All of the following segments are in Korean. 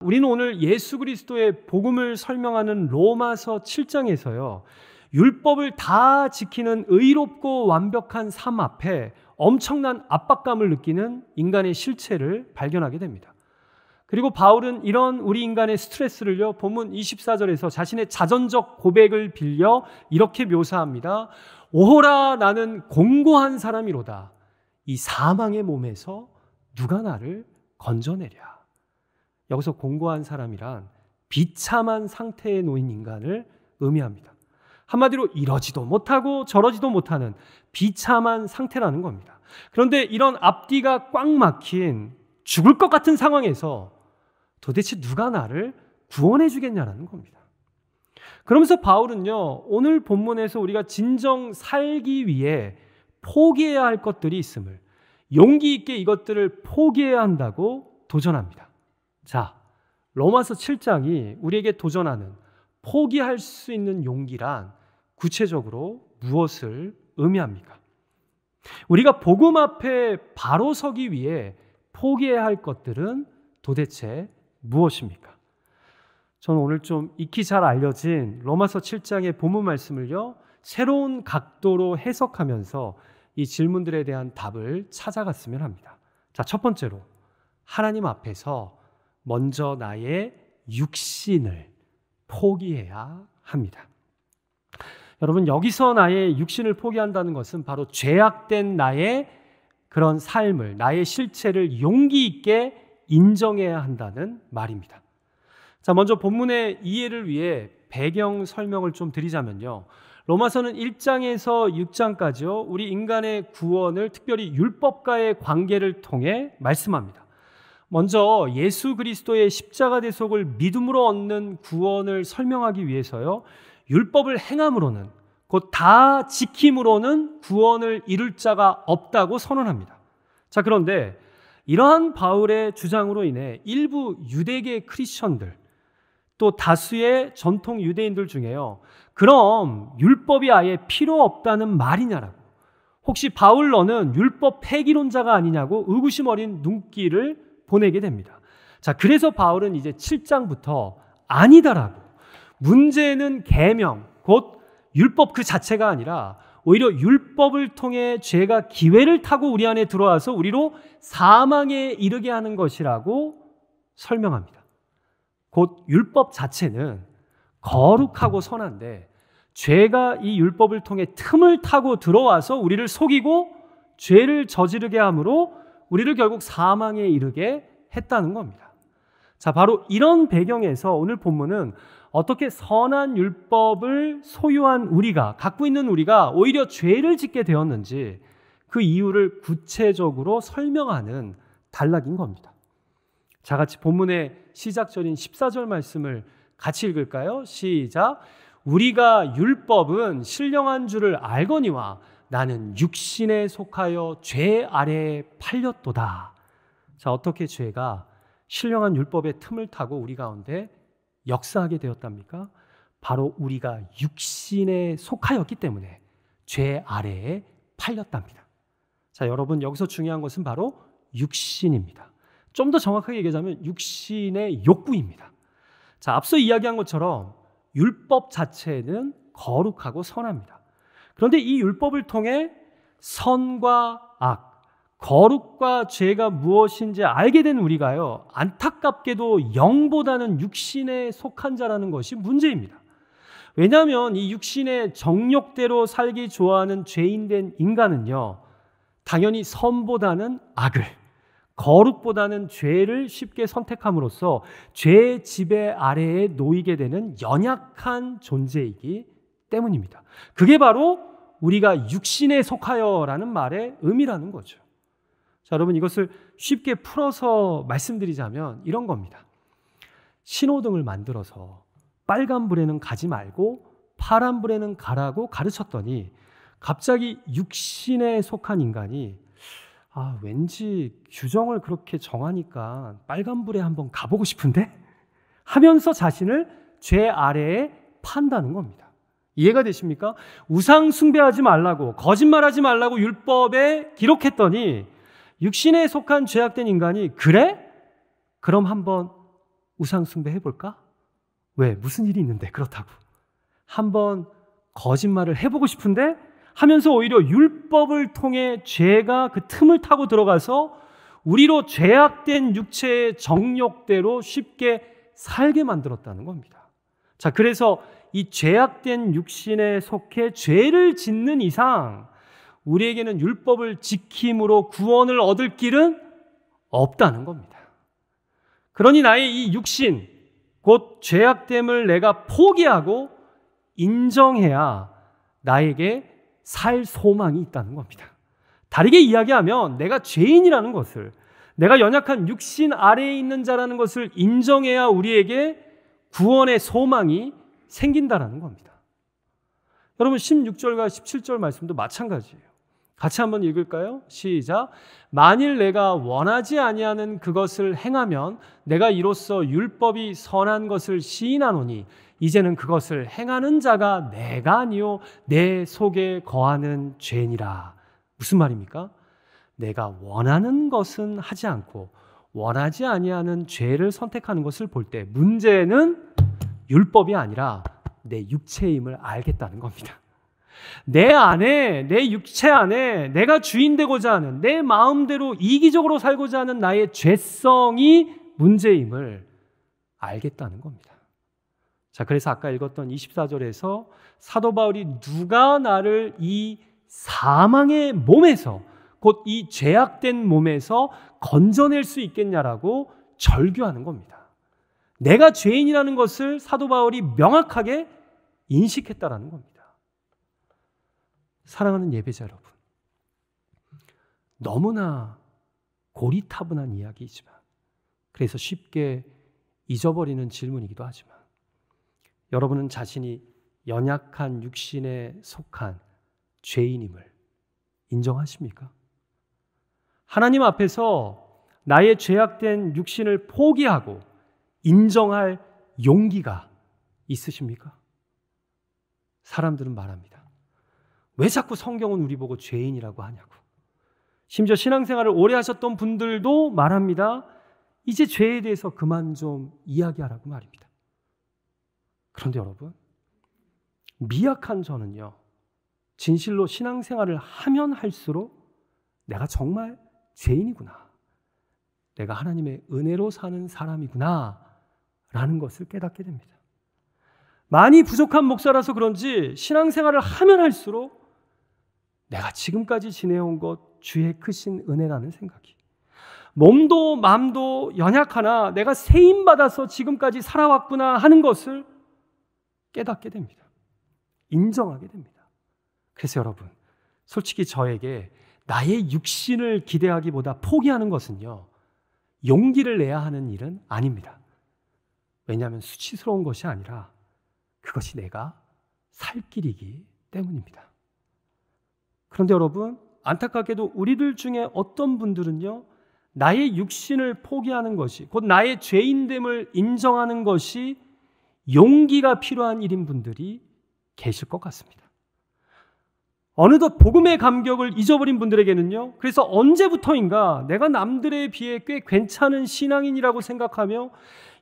우리는 오늘 예수 그리스도의 복음을 설명하는 로마서 7장에서요, 율법을 다 지키는 의롭고 완벽한 삶 앞에 엄청난 압박감을 느끼는 인간의 실체를 발견하게 됩니다. 그리고 바울은 이런 우리 인간의 스트레스를요, 본문 24절에서 자신의 자전적 고백을 빌려 이렇게 묘사합니다. 오호라, 나는 공고한 사람이로다. 이 사망의 몸에서 누가 나를 건져내랴. 여기서 공고한 사람이란 비참한 상태에 놓인 인간을 의미합니다. 한마디로 이러지도 못하고 저러지도 못하는 비참한 상태라는 겁니다. 그런데 이런 앞뒤가 꽉 막힌 죽을 것 같은 상황에서 도대체 누가 나를 구원해 주겠냐라는 겁니다. 그러면서 바울은요, 오늘 본문에서 우리가 진정 살기 위해 포기해야 할 것들이 있음을, 용기 있게 이것들을 포기해야 한다고 도전합니다. 자, 로마서 7장이 우리에게 도전하는 포기할 수 있는 용기란 구체적으로 무엇을 의미합니까? 우리가 복음 앞에 바로 서기 위해 포기해야 할 것들은 도대체 무엇입니까? 저는 오늘 좀 익히 잘 알려진 로마서 7장의 본문 말씀을요, 새로운 각도로 해석하면서 이 질문들에 대한 답을 찾아갔으면 합니다. 자, 첫 번째로 하나님 앞에서 먼저 나의 육신을 포기해야 합니다. 여러분, 여기서 나의 육신을 포기한다는 것은 바로 죄악된 나의 그런 삶을, 나의 실체를 용기 있게 인정해야 한다는 말입니다. 자, 먼저 본문의 이해를 위해 배경 설명을 좀 드리자면요, 로마서는 1장에서 6장까지요, 우리 인간의 구원을 특별히 율법과의 관계를 통해 말씀합니다. 먼저 예수 그리스도의 십자가 대속을 믿음으로 얻는 구원을 설명하기 위해서요, 율법을 행함으로는, 곧 다 지킴으로는 구원을 이룰 자가 없다고 선언합니다. 자, 그런데 이러한 바울의 주장으로 인해 일부 유대계 크리스천들, 또 다수의 전통 유대인들 중에요, 그럼 율법이 아예 필요 없다는 말이냐라고, 혹시 바울 너는 율법 폐기론자가 아니냐고 의구심 어린 눈길을 보내게 됩니다. 자, 그래서 바울은 이제 7장부터 아니다라고, 문제는 계명, 곧 율법 그 자체가 아니라 오히려 율법을 통해 죄가 기회를 타고 우리 안에 들어와서 우리로 사망에 이르게 하는 것이라고 설명합니다. 곧 율법 자체는 거룩하고 선한데 죄가 이 율법을 통해 틈을 타고 들어와서 우리를 속이고 죄를 저지르게 함으로 우리를 결국 사망에 이르게 했다는 겁니다. 자, 바로 이런 배경에서 오늘 본문은 어떻게 선한 율법을 소유한 우리가, 갖고 있는 우리가 오히려 죄를 짓게 되었는지 그 이유를 구체적으로 설명하는 단락인 겁니다. 자, 같이 본문의 시작절인 14절 말씀을 같이 읽을까요? 시작. 우리가 율법은 신령한 줄을 알거니와 나는 육신에 속하여 죄 아래에 팔렸도다. 자, 어떻게 죄가 신령한 율법의 틈을 타고 우리 가운데 역사하게 되었답니까? 바로 우리가 육신에 속하였기 때문에 죄 아래에 팔렸답니다. 자, 여러분, 여기서 중요한 것은 바로 육신입니다. 좀 더 정확하게 얘기하자면 육신의 욕구입니다. 자, 앞서 이야기한 것처럼 율법 자체는 거룩하고 선합니다. 그런데 이 율법을 통해 선과 악, 거룩과 죄가 무엇인지 알게 된 우리가요, 안타깝게도 영보다는 육신에 속한 자라는 것이 문제입니다. 왜냐하면 이 육신의 정욕대로 살기 좋아하는 죄인된 인간은요, 당연히 선보다는 악을, 거룩보다는 죄를 쉽게 선택함으로써 죄의 지배 아래에 놓이게 되는 연약한 존재이기 때문입니다. 그게 바로 우리가 육신에 속하여라는 말의 의미라는 거죠. 자, 여러분, 이것을 쉽게 풀어서 말씀드리자면 이런 겁니다. 신호등을 만들어서 빨간불에는 가지 말고 파란불에는 가라고 가르쳤더니 갑자기 육신에 속한 인간이 왠지 규정을 그렇게 정하니까 빨간불에 한번 가보고 싶은데? 하면서 자신을 죄 아래에 판다는 겁니다. 이해가 되십니까? 우상 숭배하지 말라고, 거짓말하지 말라고 율법에 기록했더니 육신에 속한 죄악된 인간이 그래? 그럼 한번 우상 숭배 해볼까? 왜? 무슨 일이 있는데 그렇다고. 한번 거짓말을 해보고 싶은데 하면서 오히려 율법을 통해 죄가 그 틈을 타고 들어가서 우리로 죄악된 육체의 정욕대로 쉽게 살게 만들었다는 겁니다. 자, 그래서 이 죄악된 육신에 속해 죄를 짓는 이상 우리에게는 율법을 지킴으로 구원을 얻을 길은 없다는 겁니다. 그러니 나의 이 육신, 곧 죄악됨을 내가 포기하고 인정해야 나에게 살 소망이 있다는 겁니다. 다르게 이야기하면 내가 죄인이라는 것을, 내가 연약한 육신 아래에 있는 자라는 것을 인정해야 우리에게 구원의 소망이 생긴다는 겁니다. 여러분 16절과 17절 말씀도 마찬가지예요. 같이 한번 읽을까요? 시작. 만일 내가 원하지 아니하는 그것을 행하면 내가 이로써 율법이 선한 것을 시인하노니 이제는 그것을 행하는 자가 내가 아니요 내 속에 거하는 죄니라. 무슨 말입니까? 내가 원하는 것은 하지 않고 원하지 아니하는 죄를 선택하는 것을 볼 때 문제는 율법이 아니라 내 육체임을 알겠다는 겁니다. 내 안에, 내 육체 안에 내가 주인 되고자 하는, 내 마음대로 이기적으로 살고자 하는 나의 죄성이 문제임을 알겠다는 겁니다. 자, 그래서 아까 읽었던 24절에서 사도 바울이 누가 나를 이 사망의 몸에서, 곧 이 죄악된 몸에서 건져낼 수 있겠냐라고 절규하는 겁니다. 내가 죄인이라는 것을 사도 바울이 명확하게 인식했다라는 겁니다. 사랑하는 예배자 여러분, 너무나 고리타분한 이야기이지만, 그래서 쉽게 잊어버리는 질문이기도 하지만, 여러분은 자신이 연약한 육신에 속한 죄인임을 인정하십니까? 하나님 앞에서 나의 죄악된 육신을 포기하고 인정할 용기가 있으십니까? 사람들은 말합니다. 왜 자꾸 성경은 우리 보고 죄인이라고 하냐고. 심지어 신앙생활을 오래 하셨던 분들도 말합니다. 이제 죄에 대해서 그만 좀 이야기하라고 말입니다. 그런데 여러분, 미약한 저는요, 진실로 신앙생활을 하면 할수록 내가 정말 죄인이구나, 내가 하나님의 은혜로 사는 사람이구나 라는 것을 깨닫게 됩니다. 많이 부족한 목사라서 그런지 신앙생활을 하면 할수록 내가 지금까지 지내온 것 주의 크신 은혜라는 생각이, 몸도 마음도 연약하나 내가 세임받아서 지금까지 살아왔구나 하는 것을 깨닫게 됩니다. 인정하게 됩니다. 그래서 여러분, 솔직히 저에게 나의 육신을 기대하기보다 포기하는 것은요, 용기를 내야 하는 일은 아닙니다. 왜냐하면 수치스러운 것이 아니라 그것이 내가 살 길이기 때문입니다. 그런데 여러분, 안타깝게도 우리들 중에 어떤 분들은요, 나의 육신을 포기하는 것이, 곧 나의 죄인됨을 인정하는 것이 용기가 필요한 일인 분들이 계실 것 같습니다. 어느덧 복음의 감격을 잊어버린 분들에게는요, 그래서 언제부터인가 내가 남들에 비해 꽤 괜찮은 신앙인이라고 생각하며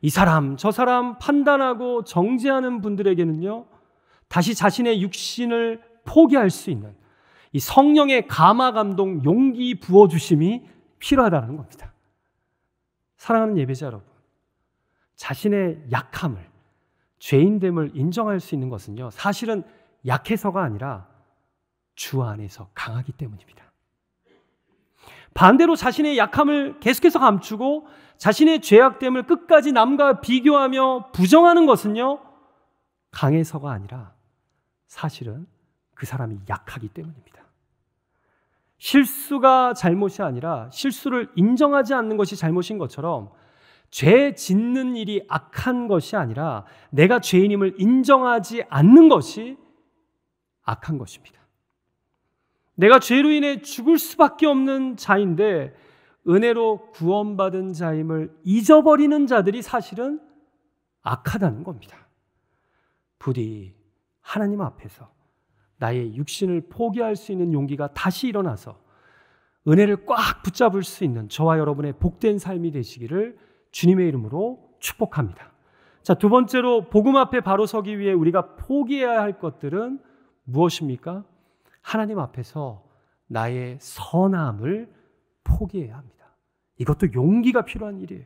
이 사람 저 사람 판단하고 정죄하는 분들에게는요, 다시 자신의 육신을 포기할 수 있는 이 성령의 감화 감동, 용기 부어주심이 필요하다는 겁니다. 사랑하는 예배자 여러분, 자신의 약함을, 죄인됨을 인정할 수 있는 것은요, 사실은 약해서가 아니라 주 안에서 강하기 때문입니다. 반대로 자신의 약함을 계속해서 감추고 자신의 죄악됨을 끝까지 남과 비교하며 부정하는 것은요, 강해서가 아니라 사실은 그 사람이 약하기 때문입니다. 실수가 잘못이 아니라 실수를 인정하지 않는 것이 잘못인 것처럼 죄 짓는 일이 악한 것이 아니라 내가 죄인임을 인정하지 않는 것이 악한 것입니다. 내가 죄로 인해 죽을 수밖에 없는 자인데 은혜로 구원받은 자임을 잊어버리는 자들이 사실은 악하다는 겁니다. 부디 하나님 앞에서 나의 육신을 포기할 수 있는 용기가 다시 일어나서 은혜를 꽉 붙잡을 수 있는 저와 여러분의 복된 삶이 되시기를 주님의 이름으로 축복합니다. 자, 두 번째로 복음 앞에 바로 서기 위해 우리가 포기해야 할 것들은 무엇입니까? 하나님 앞에서 나의 선함을 포기해야 합니다. 이것도 용기가 필요한 일이에요.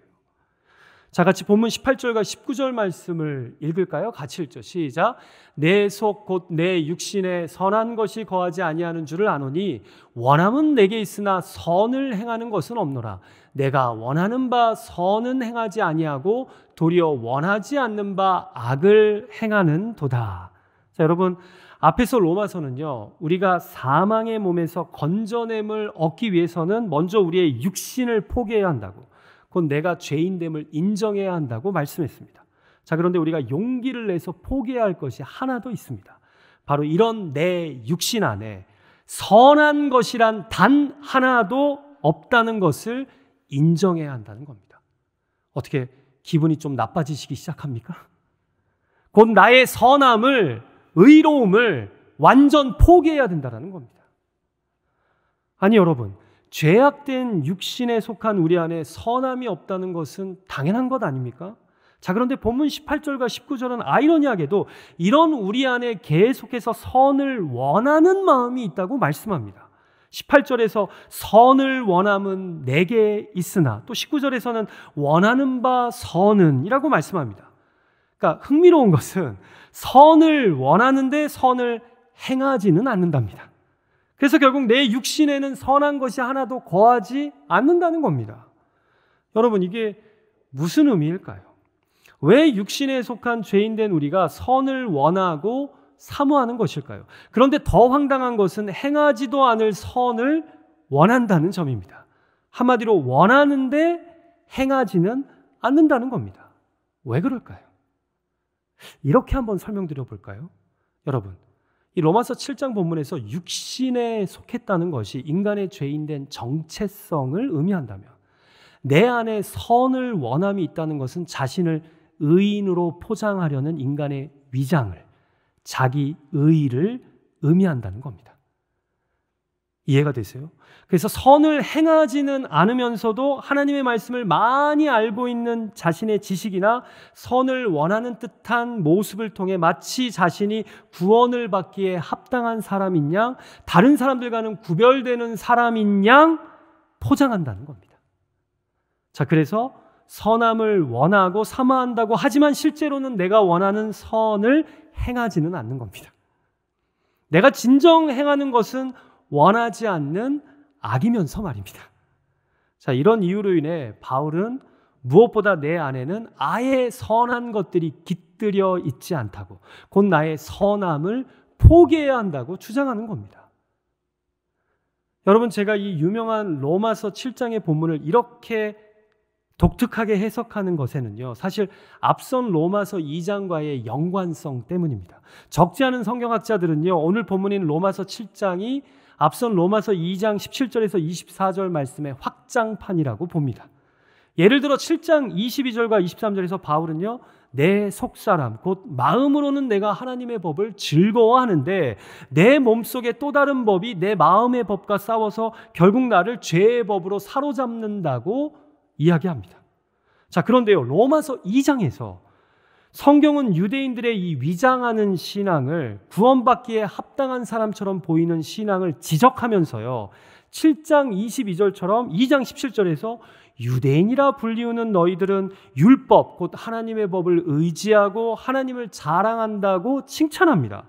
자, 같이 본문 18절과 19절 말씀을 읽을까요? 같이 읽죠. 시작. 내 속 곧 내 육신에 선한 것이 거하지 아니하는 줄을 아노니 원함은 내게 있으나 선을 행하는 것은 없노라. 내가 원하는 바 선은 행하지 아니하고 도리어 원하지 않는 바 악을 행하는 도다. 자, 여러분, 앞에서 로마서는요, 우리가 사망의 몸에서 건져냄을 얻기 위해서는 먼저 우리의 육신을 포기해야 한다고, 곧 내가 죄인됨을 인정해야 한다고 말씀했습니다. 자, 그런데 우리가 용기를 내서 포기해야 할 것이 하나 더 있습니다. 바로 이런 내 육신 안에 선한 것이란 단 하나도 없다는 것을 인정해야 한다는 겁니다. 어떻게 기분이 좀 나빠지시기 시작합니까? 곧 나의 선함을, 의로움을 완전 포기해야 된다는 겁니다. 아니 여러분, 죄악된 육신에 속한 우리 안에 선함이 없다는 것은 당연한 것 아닙니까? 자, 그런데 본문 18절과 19절은 아이러니하게도 이런 우리 안에 계속해서 선을 원하는 마음이 있다고 말씀합니다. 18절에서 선을 원함은 내게 있으나, 또 19절에서는 원하는 바 선은 이라고 말씀합니다. 그러니까 흥미로운 것은 선을 원하는데 선을 행하지는 않는답니다. 그래서 결국 내 육신에는 선한 것이 하나도 거하지 않는다는 겁니다. 여러분, 이게 무슨 의미일까요? 왜 육신에 속한 죄인된 우리가 선을 원하고 사모하는 것일까요? 그런데 더 황당한 것은 행하지도 않을 선을 원한다는 점입니다. 한마디로 원하는데 행하지는 않는다는 겁니다. 왜 그럴까요? 이렇게 한번 설명드려 볼까요? 여러분, 이 로마서 7장 본문에서 육신에 속했다는 것이 인간의 죄인된 정체성을 의미한다면, 내 안에 선을 원함이 있다는 것은 자신을 의인으로 포장하려는 인간의 위장을, 자기 의의를 의미한다는 겁니다. 이해가 되세요? 그래서 선을 행하지는 않으면서도 하나님의 말씀을 많이 알고 있는 자신의 지식이나 선을 원하는 듯한 모습을 통해 마치 자신이 구원을 받기에 합당한 사람인 양, 다른 사람들과는 구별되는 사람인 양 포장한다는 겁니다. 자, 그래서 선함을 원하고 사모한다고 하지만 실제로는 내가 원하는 선을 행하지는 않는 겁니다. 내가 진정 행하는 것은 원하지 않는 악이면서 말입니다. 자, 이런 이유로 인해 바울은 무엇보다 내 안에는 아예 선한 것들이 깃들여 있지 않다고, 곧 나의 선함을 포기해야 한다고 주장하는 겁니다. 여러분, 제가 이 유명한 로마서 7장의 본문을 이렇게 독특하게 해석하는 것에는요, 사실 앞선 로마서 2장과의 연관성 때문입니다. 적지 않은 성경학자들은요, 오늘 본문인 로마서 7장이 앞선 로마서 2장 17절에서 24절 말씀의 확장판이라고 봅니다. 예를 들어 7장 22절과 23절에서 바울은요, 내 속사람, 곧 마음으로는 내가 하나님의 법을 즐거워하는데 내 몸속에 또 다른 법이 내 마음의 법과 싸워서 결국 나를 죄의 법으로 사로잡는다고 이야기합니다. 자, 그런데요, 로마서 2장에서 성경은 유대인들의 이 위장하는 신앙을, 구원받기에 합당한 사람처럼 보이는 신앙을 지적하면서요, 7장 22절처럼 2장 17절에서 유대인이라 불리우는 너희들은 율법, 곧 하나님의 법을 의지하고 하나님을 자랑한다고 칭찬합니다.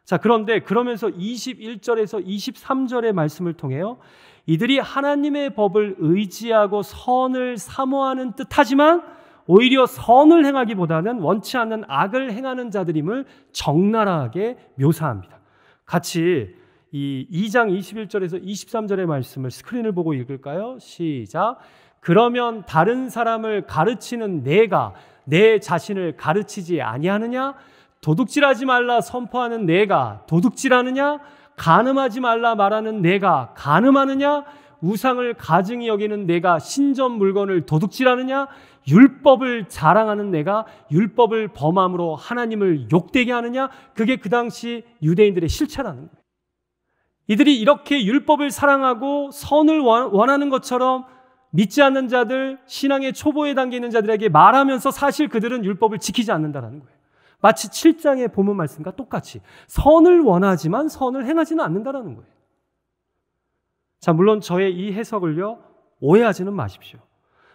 자, 그런데 그러면서 21절에서 23절의 말씀을 통해요, 이들이 하나님의 법을 의지하고 선을 사모하는 듯하지만 오히려 선을 행하기보다는 원치 않는 악을 행하는 자들임을 적나라하게 묘사합니다. 같이 이 2장 21절에서 23절의 말씀을 스크린을 보고 읽을까요? 시작. 그러면 다른 사람을 가르치는 내가 내 자신을 가르치지 아니하느냐? 도둑질하지 말라 선포하는 내가 도둑질하느냐? 간음하지 말라 말하는 내가 간음하느냐? 우상을 가증히 여기는 내가 신전 물건을 도둑질하느냐? 율법을 자랑하는 내가 율법을 범함으로 하나님을 욕되게 하느냐? 그게 그 당시 유대인들의 실체라는 거예요. 이들이 이렇게 율법을 사랑하고 선을 원하는 것처럼 믿지 않는 자들, 신앙의 초보에 담겨 있는 자들에게 말하면서 사실 그들은 율법을 지키지 않는다는 거예요. 마치 7장의 본문 말씀과 똑같이 선을 원하지만 선을 행하지는 않는다는 거예요. 자, 물론 저의 이 해석을요, 오해하지는 마십시오.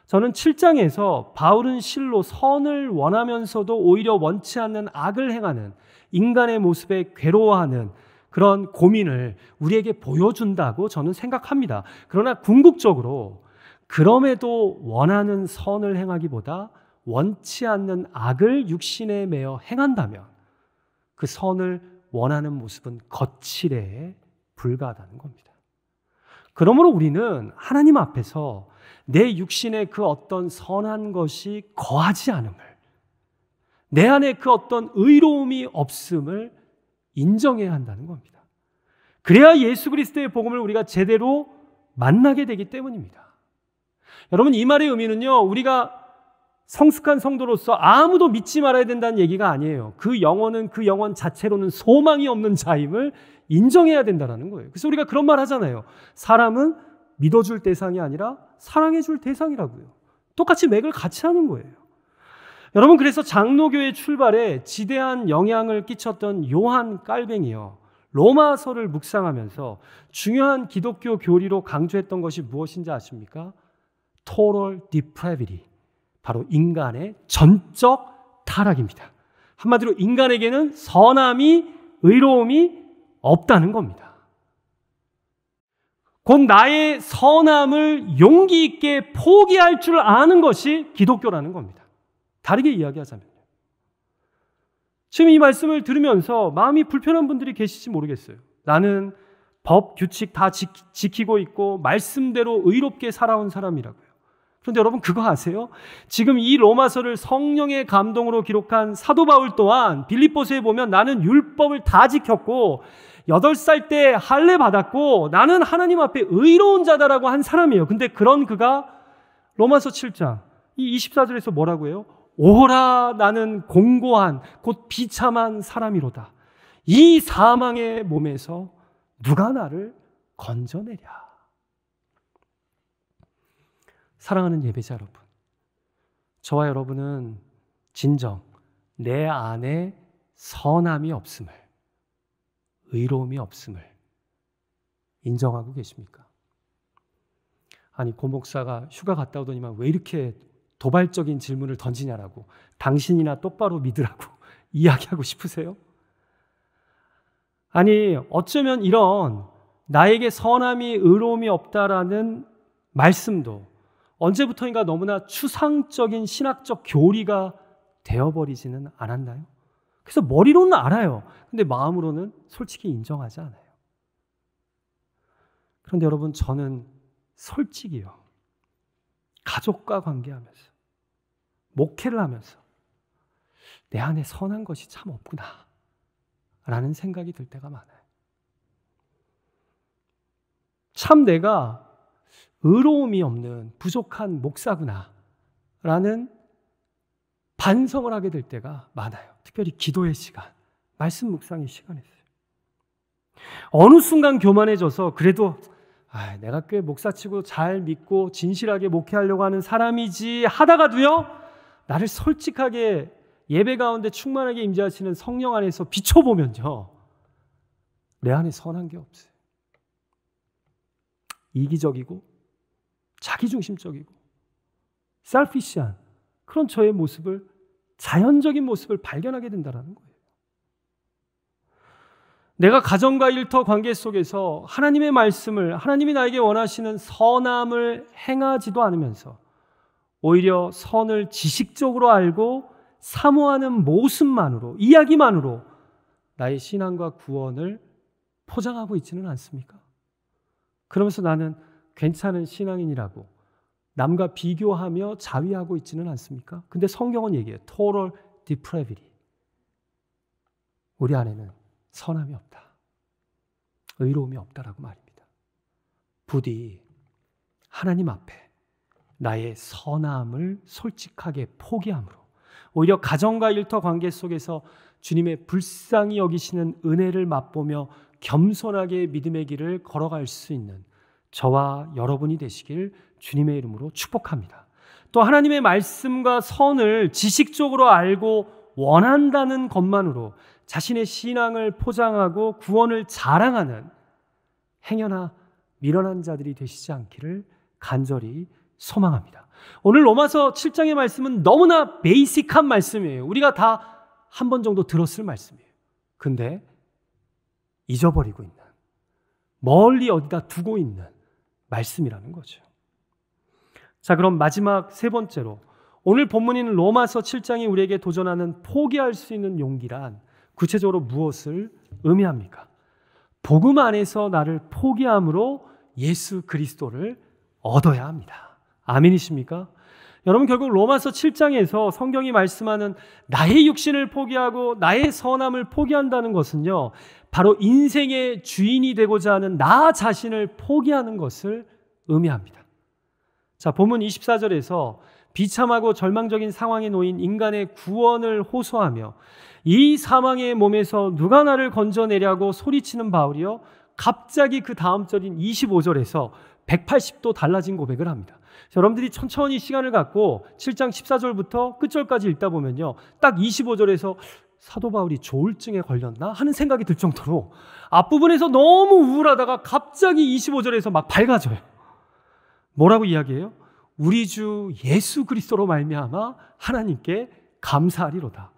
저는 7장에서 바울은 실로 선을 원하면서도 오히려 원치 않는 악을 행하는 인간의 모습에 괴로워하는 그런 고민을 우리에게 보여준다고 저는 생각합니다. 그러나 궁극적으로 그럼에도 원하는 선을 행하기보다 원치 않는 악을 육신에 매어 행한다면 그 선을 원하는 모습은 거칠에 불과하다는 겁니다. 그러므로 우리는 하나님 앞에서 내 육신에 그 어떤 선한 것이 거하지 않음을, 내 안에 그 어떤 의로움이 없음을 인정해야 한다는 겁니다. 그래야 예수 그리스도의 복음을 우리가 제대로 만나게 되기 때문입니다. 여러분, 이 말의 의미는요, 우리가 성숙한 성도로서 아무도 믿지 말아야 된다는 얘기가 아니에요. 그 영혼은 그 영혼 자체로는 소망이 없는 자임을 인정해야 된다는 거예요. 그래서 우리가 그런 말 하잖아요. 사람은 믿어줄 대상이 아니라 사랑해줄 대상이라고요. 똑같이 맥을 같이 하는 거예요. 여러분, 그래서 장로교의 출발에 지대한 영향을 끼쳤던 요한 깔뱅이요, 로마서를 묵상하면서 중요한 기독교 교리로 강조했던 것이 무엇인지 아십니까? Total depravity, 바로 인간의 전적 타락입니다. 한마디로 인간에게는 선함이, 의로움이 없다는 겁니다. 곧 나의 선함을 용기 있게 포기할 줄 아는 것이 기독교라는 겁니다. 다르게 이야기하자면요, 지금 이 말씀을 들으면서 마음이 불편한 분들이 계실지 모르겠어요. 나는 법, 규칙 다 지키고 있고 말씀대로 의롭게 살아온 사람이라고요. 그런데 여러분, 그거 아세요? 지금 이 로마서를 성령의 감동으로 기록한 사도 바울 또한 빌립보서에 보면 나는 율법을 다 지켰고 8살 때 할례 받았고 나는 하나님 앞에 의로운 자다라고 한 사람이에요. 근데 그런 그가 로마서 7장 이 24절에서 뭐라고 해요? 오호라, 나는 공고한 곧 비참한 사람이로다. 이 사망의 몸에서 누가 나를 건져내랴. 사랑하는 예배자 여러분, 저와 여러분은 진정 내 안에 선함이 없음을, 의로움이 없음을 인정하고 계십니까? 아니, 고 목사가 휴가 갔다 오더니만 왜 이렇게 도발적인 질문을 던지냐라고, 당신이나 똑바로 믿으라고 이야기하고 싶으세요? 아니, 어쩌면 이런 나에게 선함이, 의로움이 없다라는 말씀도 언제부터인가 너무나 추상적인 신학적 교리가 되어버리지는 않았나요? 그래서 머리로는 알아요. 근데 마음으로는 솔직히 인정하지 않아요. 그런데 여러분, 저는 솔직히요, 가족과 관계하면서, 목회를 하면서 내 안에 선한 것이 참 없구나 라는 생각이 들 때가 많아요. 참 내가 의로움이 없는 부족한 목사구나 라는 반성을 하게 될 때가 많아요. 특별히 기도의 시간, 말씀 묵상의 시간에서요. 어느 순간 교만해져서 그래도 내가 꽤 목사치고 잘 믿고 진실하게 목회하려고 하는 사람이지 하다가도요, 나를 솔직하게 예배 가운데 충만하게 임재하시는 성령 안에서 비춰보면요, 내 안에 선한 게 없어요. 이기적이고 자기중심적이고 셀피시한 그런 저의 모습을, 자연적인 모습을 발견하게 된다는 거예요. 내가 가정과 일터 관계 속에서 하나님의 말씀을, 하나님이 나에게 원하시는 선함을 행하지도 않으면서 오히려 선을 지식적으로 알고 사모하는 모습만으로, 이야기만으로 나의 신앙과 구원을 포장하고 있지는 않습니까? 그러면서 나는 괜찮은 신앙인이라고 남과 비교하며 자위하고 있지는 않습니까? 근데 성경은 얘기해요. Total depravity. 우리 안에는 선함이 없다, 의로움이 없다라고 말입니다. 부디 하나님 앞에 나의 선함을 솔직하게 포기함으로, 오히려 가정과 일터 관계 속에서 주님의 불쌍히 여기시는 은혜를 맛보며 겸손하게 믿음의 길을 걸어갈 수 있는 저와 여러분이 되시길 주님의 이름으로 축복합니다. 또 하나님의 말씀과 선을 지식적으로 알고 원한다는 것만으로 자신의 신앙을 포장하고 구원을 자랑하는 행여나 미련한 자들이 되시지 않기를 간절히 소망합니다. 오늘 로마서 7장의 말씀은 너무나 베이직한 말씀이에요. 우리가 다 한 번 정도 들었을 말씀이에요. 근데 잊어버리고 있는, 멀리 어디다 두고 있는 말씀이라는 거죠. 자, 그럼 마지막 세 번째로 오늘 본문인 로마서 7장이 우리에게 도전하는 포기할 수 있는 용기란 구체적으로 무엇을 의미합니까? 복음 안에서 나를 포기함으로 예수 그리스도를 얻어야 합니다. 아멘이십니까? 여러분, 결국 로마서 7장에서 성경이 말씀하는 나의 육신을 포기하고 나의 선함을 포기한다는 것은요, 바로 인생의 주인이 되고자 하는 나 자신을 포기하는 것을 의미합니다. 자, 본문 24절에서 비참하고 절망적인 상황에 놓인 인간의 구원을 호소하며 이 사망의 몸에서 누가 나를 건져내려고 소리치는 바울이요, 갑자기 그 다음 절인 25절에서 180도 달라진 고백을 합니다. 여러분들이 천천히 시간을 갖고 7장 14절부터 끝절까지 읽다 보면요, 딱 25절에서 사도 바울이 조울증에 걸렸나 하는 생각이 들 정도로 앞부분에서 너무 우울하다가 갑자기 25절에서 막 밝아져요. 뭐라고 이야기해요? 우리 주 예수 그리스도로 말미암아 하나님께 감사하리로다.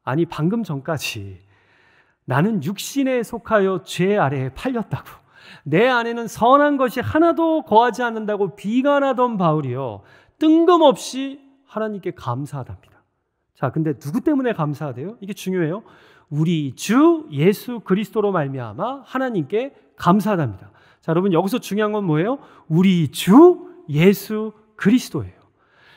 아니, 방금 전까지 나는 육신에 속하여 죄 아래에 팔렸다고, 내 안에는 선한 것이 하나도 거하지 않는다고 비관하던 바울이요, 뜬금없이 하나님께 감사하답니다. 자, 근데 누구 때문에 감사하대요? 이게 중요해요. 우리 주 예수 그리스도로 말미암아 하나님께 감사하답니다. 자, 여러분, 여기서 중요한 건 뭐예요? 우리 주 예수 그리스도예요.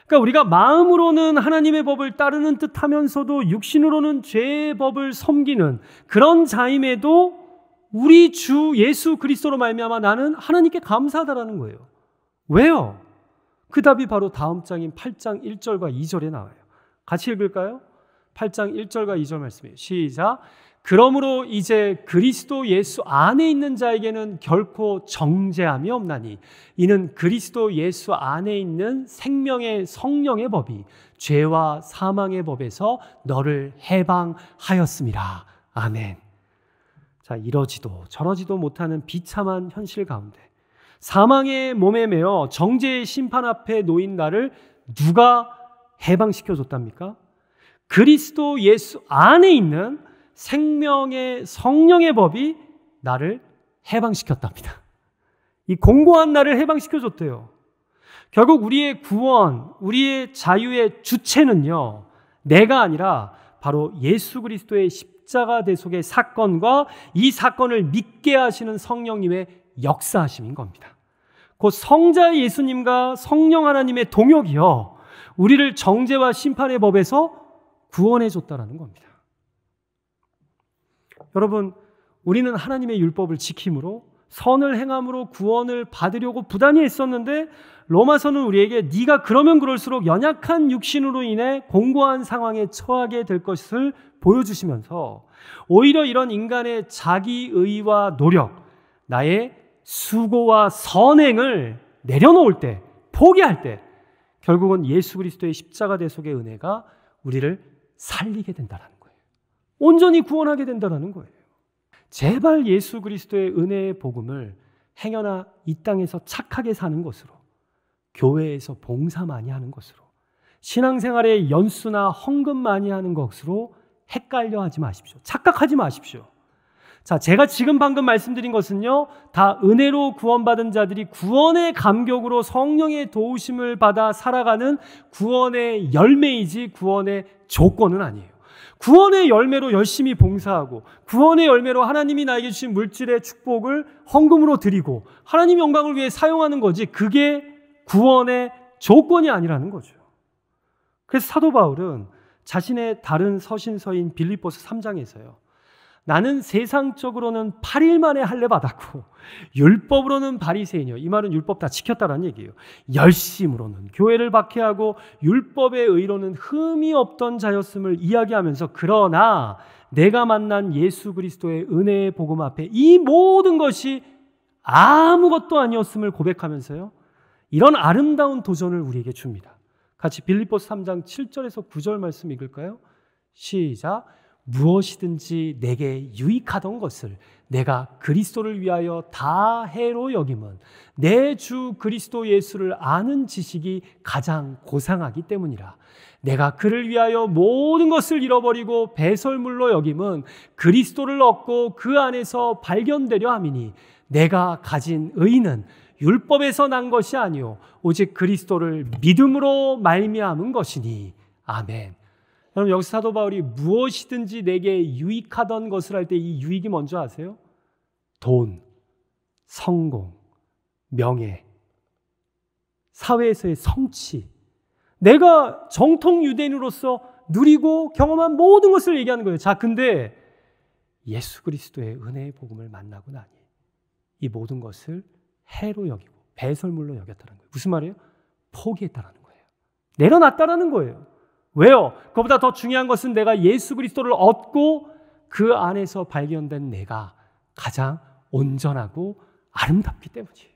그러니까 우리가 마음으로는 하나님의 법을 따르는 듯 하면서도 육신으로는 죄의 법을 섬기는 그런 자임에도 우리 주 예수 그리스도로 말미암아 나는 하나님께 감사하다라는 거예요. 왜요? 그 답이 바로 다음 장인 8장 1절과 2절에 나와요. 같이 읽을까요? 8장 1절과 2절 말씀이에요. 시작. 그러므로 이제 그리스도 예수 안에 있는 자에게는 결코 정죄함이 없나니 이는 그리스도 예수 안에 있는 생명의 성령의 법이 죄와 사망의 법에서 너를 해방하였음이라. 아멘. 자, 이러지도 저러지도 못하는 비참한 현실 가운데 사망의 몸에 매어 정죄의 심판 앞에 놓인 나를 누가 해방시켜줬답니까? 그리스도 예수 안에 있는 생명의 성령의 법이 나를 해방시켰답니다. 이 공고한 나를 해방시켜줬대요. 결국 우리의 구원, 우리의 자유의 주체는요, 내가 아니라 바로 예수 그리스도의 십자가 대속의 사건과 이 사건을 믿게 하시는 성령님의 역사하심인 겁니다. 곧 성자 예수님과 성령 하나님의 동역이요, 우리를 정죄와 심판의 법에서 구원해 줬다라는 겁니다. 여러분, 우리는 하나님의 율법을 지킴으로 선을 행함으로 구원을 받으려고 부단히 했었는데 로마서는 우리에게 네가 그러면 그럴수록 연약한 육신으로 인해 공고한 상황에 처하게 될 것을 보여주시면서 오히려 이런 인간의 자기의와 노력, 나의 수고와 선행을 내려놓을 때, 포기할 때 결국은 예수 그리스도의 십자가 대속의 은혜가 우리를 살리게 된다는 거예요. 온전히 구원하게 된다는 거예요. 제발 예수 그리스도의 은혜의 복음을 행여나 이 땅에서 착하게 사는 것으로, 교회에서 봉사 많이 하는 것으로, 신앙생활에 연수나 헌금 많이 하는 것으로 헷갈려 하지 마십시오. 착각하지 마십시오. 자, 제가 지금 방금 말씀드린 것은요, 다 은혜로 구원받은 자들이 구원의 감격으로 성령의 도우심을 받아 살아가는 구원의 열매이지 구원의 조건은 아니에요. 구원의 열매로 열심히 봉사하고 구원의 열매로 하나님이 나에게 주신 물질의 축복을 헌금으로 드리고 하나님 영광을 위해 사용하는 거지, 그게 구원의 조건이 아니라는 거죠. 그래서 사도 바울은 자신의 다른 서신서인 빌립보서 3장에서요, 나는 세상적으로는 8일 만에 할례 받았고 율법으로는 바리새인이요. 이 말은 율법 다 지켰다라는 얘기예요. 열심으로는 교회를 박해하고 율법의 의로는 흠이 없던 자였음을 이야기하면서, 그러나 내가 만난 예수 그리스도의 은혜의 복음 앞에 이 모든 것이 아무것도 아니었음을 고백하면서요, 이런 아름다운 도전을 우리에게 줍니다. 같이 빌립보서 3장 7절에서 9절 말씀 읽을까요? 시작. 무엇이든지 내게 유익하던 것을 내가 그리스도를 위하여 다 해로 여김은 내 주 그리스도 예수를 아는 지식이 가장 고상하기 때문이라. 내가 그를 위하여 모든 것을 잃어버리고 배설물로 여김은 그리스도를 얻고 그 안에서 발견되려 함이니 내가 가진 의는 율법에서 난 것이 아니요 오직 그리스도를 믿음으로 말미암은 것이니. 아멘. 여러분, 여기서 사도 바울이 무엇이든지 내게 유익하던 것을 할 때 이 유익이 뭔지 아세요? 돈, 성공, 명예, 사회에서의 성취, 내가 정통 유대인으로서 누리고 경험한 모든 것을 얘기하는 거예요. 자, 근데 예수 그리스도의 은혜의 복음을 만나고 나니 이 모든 것을 해로 여기고 배설물로 여겼다는 거예요. 무슨 말이에요? 포기했다라는 거예요. 내려놨다라는 거예요. 왜요? 그보다 더 중요한 것은 내가 예수 그리스도를 얻고 그 안에서 발견된 내가 가장 온전하고 아름답기 때문이에요.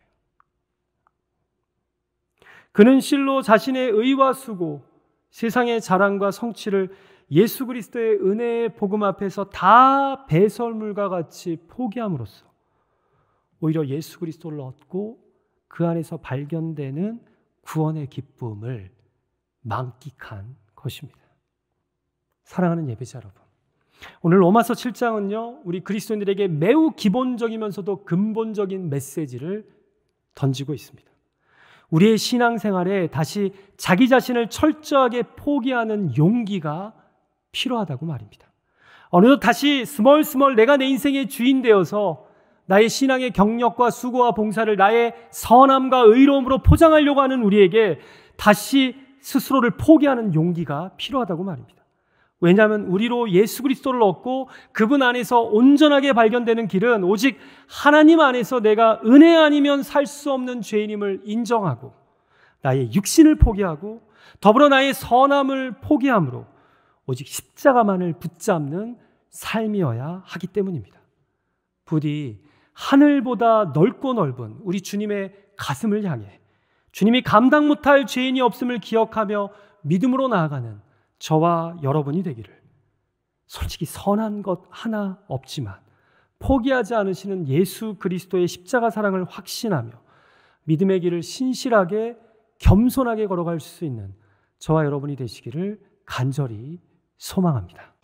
그는 실로 자신의 의와 수고, 세상의 자랑과 성취를 예수 그리스도의 은혜의 복음 앞에서 다 배설물과 같이 포기함으로써 오히려 예수 그리스도를 얻고 그 안에서 발견되는 구원의 기쁨을 만끽한 것입니다. 사랑하는 예배자 여러분, 오늘 로마서 7장은요 우리 그리스도인들에게 매우 기본적이면서도 근본적인 메시지를 던지고 있습니다. 우리의 신앙생활에 다시 자기 자신을 철저하게 포기하는 용기가 필요하다고 말입니다. 어느덧 다시 스멀스멀 내가 내 인생의 주인 되어서 나의 신앙의 경력과 수고와 봉사를 나의 선함과 의로움으로 포장하려고 하는 우리에게 다시 스스로를 포기하는 용기가 필요하다고 말입니다. 왜냐하면 우리로 예수 그리스도를 얻고 그분 안에서 온전하게 발견되는 길은 오직 하나님 안에서 내가 은혜 아니면 살 수 없는 죄인임을 인정하고 나의 육신을 포기하고 더불어 나의 선함을 포기함으로 오직 십자가만을 붙잡는 삶이어야 하기 때문입니다. 부디 하늘보다 넓고 넓은 우리 주님의 가슴을 향해 주님이 감당 못할 죄인이 없음을 기억하며 믿음으로 나아가는 저와 여러분이 되기를, 솔직히 선한 것 하나 없지만 포기하지 않으시는 예수 그리스도의 십자가 사랑을 확신하며 믿음의 길을 신실하게 겸손하게 걸어갈 수 있는 저와 여러분이 되시기를 간절히 소망합니다.